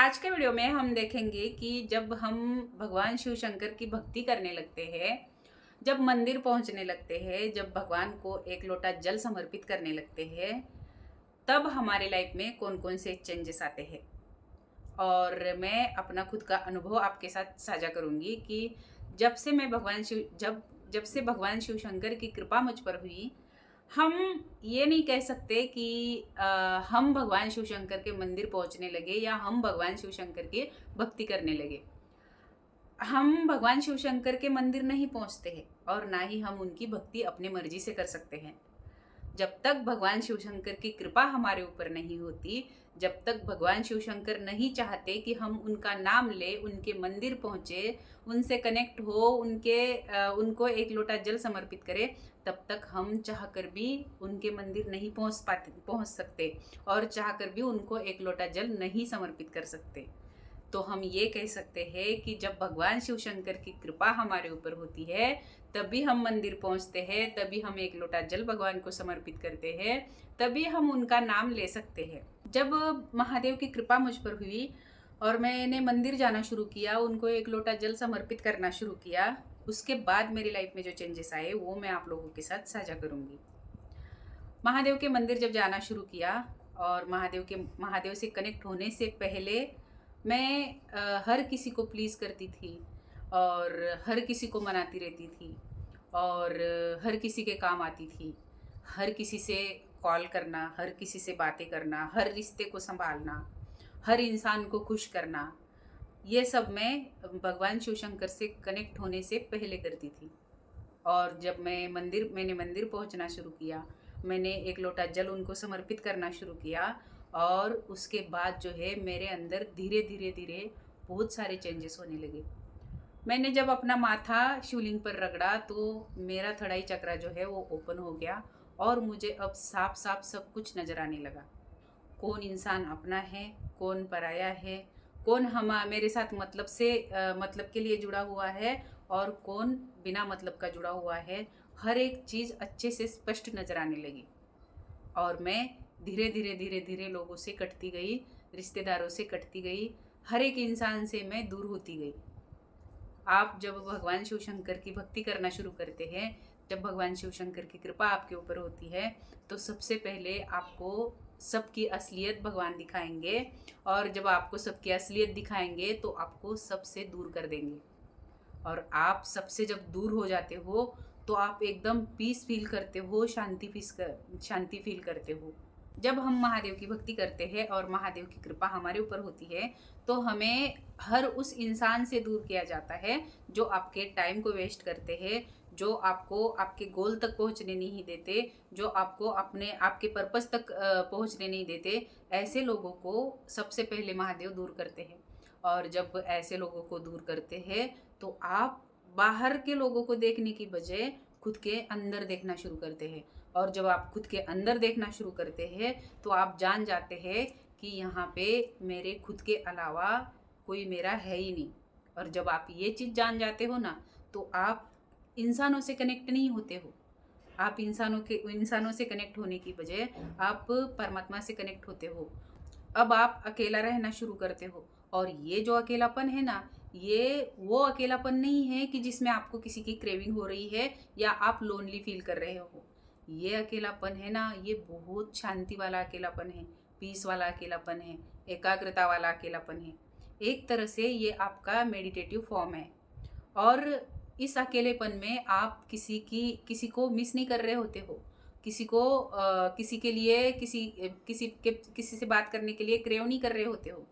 आज के वीडियो में हम देखेंगे कि जब हम भगवान शिव शंकर की भक्ति करने लगते हैं, जब मंदिर पहुंचने लगते हैं, जब भगवान को एक लोटा जल समर्पित करने लगते हैं, तब हमारे लाइफ में कौन कौन से चेंजेस आते हैं। और मैं अपना खुद का अनुभव आपके साथ साझा करूंगी कि जब से भगवान शिव शंकर की कृपा मुझ पर हुई, हम ये नहीं कह सकते कि हम भगवान शिव शंकर के मंदिर पहुंचने लगे या हम भगवान शिव शंकर की भक्ति करने लगे। हम भगवान शिव शंकर के मंदिर नहीं पहुंचते हैं और ना ही हम उनकी भक्ति अपने मर्जी से कर सकते हैं। जब तक भगवान शिव शंकर की कृपा हमारे ऊपर नहीं होती, जब तक भगवान शिव शंकर नहीं चाहते कि हम उनका नाम ले, उनके मंदिर पहुँचे, उनसे कनेक्ट हो, उनको एक लोटा जल समर्पित करें, तब तक हम चाहकर भी उनके मंदिर नहीं पहुँच सकते और चाहकर भी उनको एक लोटा जल नहीं समर्पित कर सकते। तो हम ये कह सकते हैं कि जब भगवान शिव शंकर की कृपा हमारे ऊपर होती है, तभी हम मंदिर पहुंचते हैं, तभी हम एक लोटा जल भगवान को समर्पित करते हैं, तभी हम उनका नाम ले सकते हैं। जब महादेव की कृपा मुझ पर हुई और मैंने मंदिर जाना शुरू किया, उनको एक लोटा जल समर्पित करना शुरू किया, उसके बाद मेरी लाइफ में जो चेंजेस आए वो मैं आप लोगों के साथ साझा करूंगी। महादेव के मंदिर जब जाना शुरू किया और महादेव से कनेक्ट होने से पहले मैं हर किसी को प्लीज़ करती थी और हर किसी को मनाती रहती थी और हर किसी के काम आती थी। हर किसी से कॉल करना, हर किसी से बातें करना, हर रिश्ते को संभालना, हर इंसान को खुश करना, ये सब मैं भगवान शिव शंकर से कनेक्ट होने से पहले करती थी। और जब मैंने मंदिर पहुंचना शुरू किया, मैंने एक लोटा जल उनको समर्पित करना शुरू किया और उसके बाद जो है मेरे अंदर धीरे धीरे धीरे बहुत सारे चेंजेस होने लगे। मैंने जब अपना माथा शिवलिंग पर रगड़ा तो मेरा थड़ाई चक्रा जो है वो ओपन हो गया और मुझे अब साफ साफ सब कुछ नज़र आने लगा। कौन इंसान अपना है, कौन पराया है, कौन मेरे साथ मतलब के लिए जुड़ा हुआ है और कौन बिना मतलब का जुड़ा हुआ है। हर एक चीज़ अच्छे से स्पष्ट नज़र आने लगी और मैं धीरे धीरे धीरे धीरे लोगों से कटती गई, रिश्तेदारों से कटती गई, हर एक इंसान से मैं दूर होती गई। आप जब भगवान शिव शंकर की भक्ति करना शुरू करते हैं, जब भगवान शिव शंकर की कृपा आपके ऊपर होती है, तो सबसे पहले आपको सबकी असलियत भगवान दिखाएंगे और जब आपको सबकी असलियत दिखाएंगे तो आपको सबसे दूर कर देंगे। और आप सबसे जब दूर हो जाते हो तो आप एकदम पीस फील करते हो, शांति फील करते हो। जब हम महादेव की भक्ति करते हैं और महादेव की कृपा हमारे ऊपर होती है, तो हमें हर उस इंसान से दूर किया जाता है जो आपके टाइम को वेस्ट करते हैं, जो आपको आपके गोल तक पहुंचने नहीं देते, जो आपके पर्पस तक पहुंचने नहीं देते। ऐसे लोगों को सबसे पहले महादेव दूर करते हैं। और जब ऐसे लोगों को दूर करते हैं तो आप बाहर के लोगों को देखने की बजाय खुद के अंदर देखना शुरू करते हैं। और जब आप खुद के अंदर देखना शुरू करते हैं तो आप जान जाते हैं कि यहाँ पे मेरे खुद के अलावा कोई मेरा है ही नहीं। और जब आप ये चीज़ जान जाते हो ना, तो आप इंसानों से कनेक्ट नहीं होते हो। आप इंसानों से कनेक्ट होने की बजाय आप परमात्मा से कनेक्ट होते हो। अब आप अकेला रहना शुरू करते हो और ये जो अकेलापन है ना, ये वो अकेलापन नहीं है कि जिसमें आपको किसी की क्रेविंग हो रही है या आप लोनली फील कर रहे हो। ये अकेलापन है ना, ये बहुत शांति वाला अकेलापन है, पीस वाला अकेलापन है, एकाग्रता वाला अकेलापन है। एक तरह से ये आपका मेडिटेटिव फॉर्म है। और इस अकेलेपन में आप किसी को मिस नहीं कर रहे होते हो, किसी के लिए किसी से बात करने के लिए क्रेव नहीं कर रहे होते हो।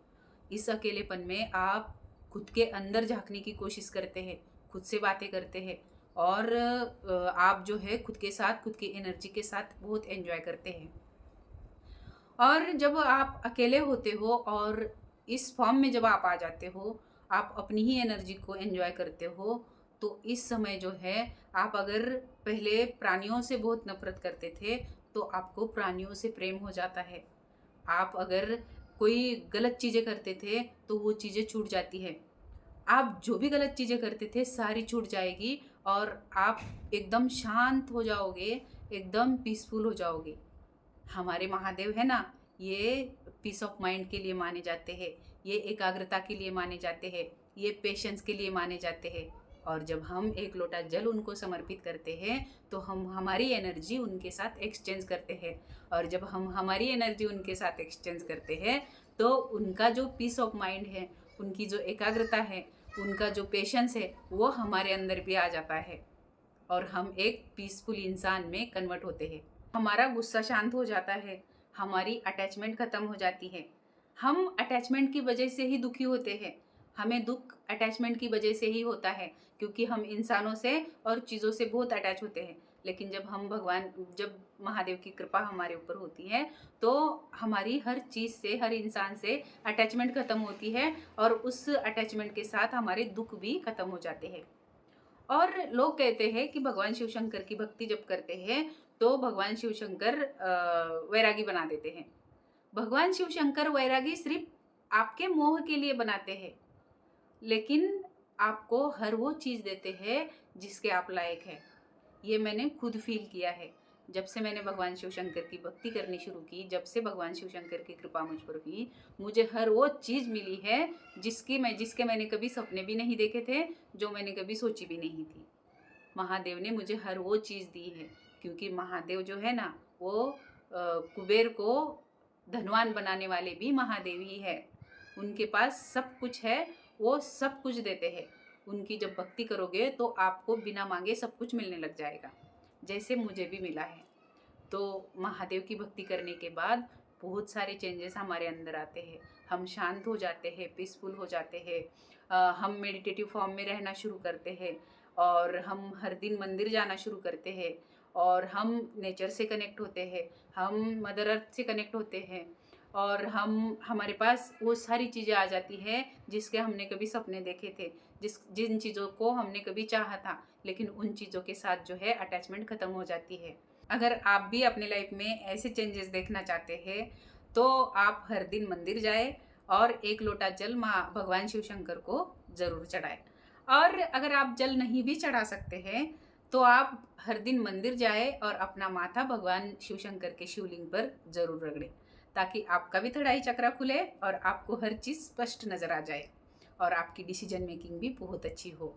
इस अकेलेपन में आप खुद के अंदर झांकने की कोशिश करते हैं, खुद से बातें करते हैं और आप जो है खुद की एनर्जी के साथ बहुत एंजॉय करते हैं। और जब आप अकेले होते हो और इस फॉर्म में जब आप आ जाते हो, आप अपनी ही एनर्जी को एंजॉय करते हो, तो इस समय जो है आप अगर पहले प्राणियों से बहुत नफरत करते थे तो आपको प्राणियों से प्रेम हो जाता है। आप अगर कोई गलत चीज़ें करते थे तो वो चीज़ें छूट जाती है। आप जो भी गलत चीज़ें करते थे सारी छूट जाएगी और आप एकदम शांत हो जाओगे, एकदम पीसफुल हो जाओगे। हमारे महादेव है ना, ये पीस ऑफ माइंड के लिए माने जाते हैं, ये एकाग्रता के लिए माने जाते हैं, ये पेशेंस के लिए माने जाते हैं। और जब हम एक लोटा जल उनको समर्पित करते हैं तो हम हमारी एनर्जी उनके साथ एक्सचेंज करते हैं। और जब हम हमारी एनर्जी उनके साथ एक्सचेंज करते हैं तो उनका जो पीस ऑफ माइंड है, उनकी जो एकाग्रता है, उनका जो पेशेंस है, वो हमारे अंदर भी आ जाता है और हम एक पीसफुल इंसान में कन्वर्ट होते हैं। हमारा गुस्सा शांत हो जाता है, हमारी अटैचमेंट ख़त्म हो जाती है। हम अटैचमेंट की वजह से ही दुखी होते हैं, हमें दुख अटैचमेंट की वजह से ही होता है, क्योंकि हम इंसानों से और चीज़ों से बहुत अटैच होते हैं। लेकिन जब महादेव की कृपा हमारे ऊपर होती है तो हमारी हर चीज़ से, हर इंसान से अटैचमेंट ख़त्म होती है और उस अटैचमेंट के साथ हमारे दुख भी ख़त्म हो जाते हैं। और लोग कहते हैं कि भगवान शिव शंकर की भक्ति जब करते हैं तो भगवान शिव शंकर वैरागी बना देते हैं। भगवान शिव शंकर वैरागी सिर्फ आपके मोह के लिए बनाते हैं, लेकिन आपको हर वो चीज़ देते हैं जिसके आप लायक हैं। ये मैंने खुद फील किया है। जब से मैंने भगवान शिव शंकर की भक्ति करनी शुरू की, जब से भगवान शिव शंकर की कृपा मुझ पर हुई, मुझे हर वो चीज़ मिली है जिसके मैंने कभी सपने भी नहीं देखे थे, जो मैंने कभी सोची भी नहीं थी। महादेव ने मुझे हर वो चीज़ दी है, क्योंकि महादेव जो है ना, वो कुबेर को धनवान बनाने वाले भी महादेव ही है। उनके पास सब कुछ है, वो सब कुछ देते हैं। उनकी जब भक्ति करोगे तो आपको बिना मांगे सब कुछ मिलने लग जाएगा, जैसे मुझे भी मिला है। तो महादेव की भक्ति करने के बाद बहुत सारे चेंजेस हमारे अंदर आते हैं। हम शांत हो जाते हैं, पीसफुल हो जाते हैं, हम मेडिटेटिव फॉर्म में रहना शुरू करते हैं और हम हर दिन मंदिर जाना शुरू करते हैं और हम नेचर से कनेक्ट होते हैं, हम मदर अर्थ से कनेक्ट होते हैं और हमारे पास वो सारी चीज़ें आ जाती हैं जिसके हमने कभी सपने देखे थे, जिन चीज़ों को हमने कभी चाहा था, लेकिन उन चीज़ों के साथ जो है अटैचमेंट ख़त्म हो जाती है। अगर आप भी अपने लाइफ में ऐसे चेंजेस देखना चाहते हैं तो आप हर दिन मंदिर जाए और एक लोटा जल माँ भगवान शिव शंकर को ज़रूर चढ़ाएं। और अगर आप जल नहीं भी चढ़ा सकते हैं तो आप हर दिन मंदिर जाए और अपना माथा भगवान शिव शंकर के शिवलिंग पर ज़रूर रगड़ें, ताकि आपका भी थड़ाई चक्र खुले और आपको हर चीज़ स्पष्ट नज़र आ जाए और आपकी डिसीजन मेकिंग भी बहुत अच्छी हो।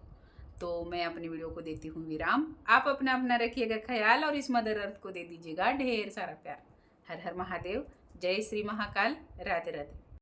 तो मैं अपनी वीडियो को देती हूँ विराम। आप अपना रखिएगा ख्याल और इस मदर अर्थ को दे दीजिएगा ढेर सारा प्यार। हर हर महादेव, जय श्री महाकाल, राधे राधे।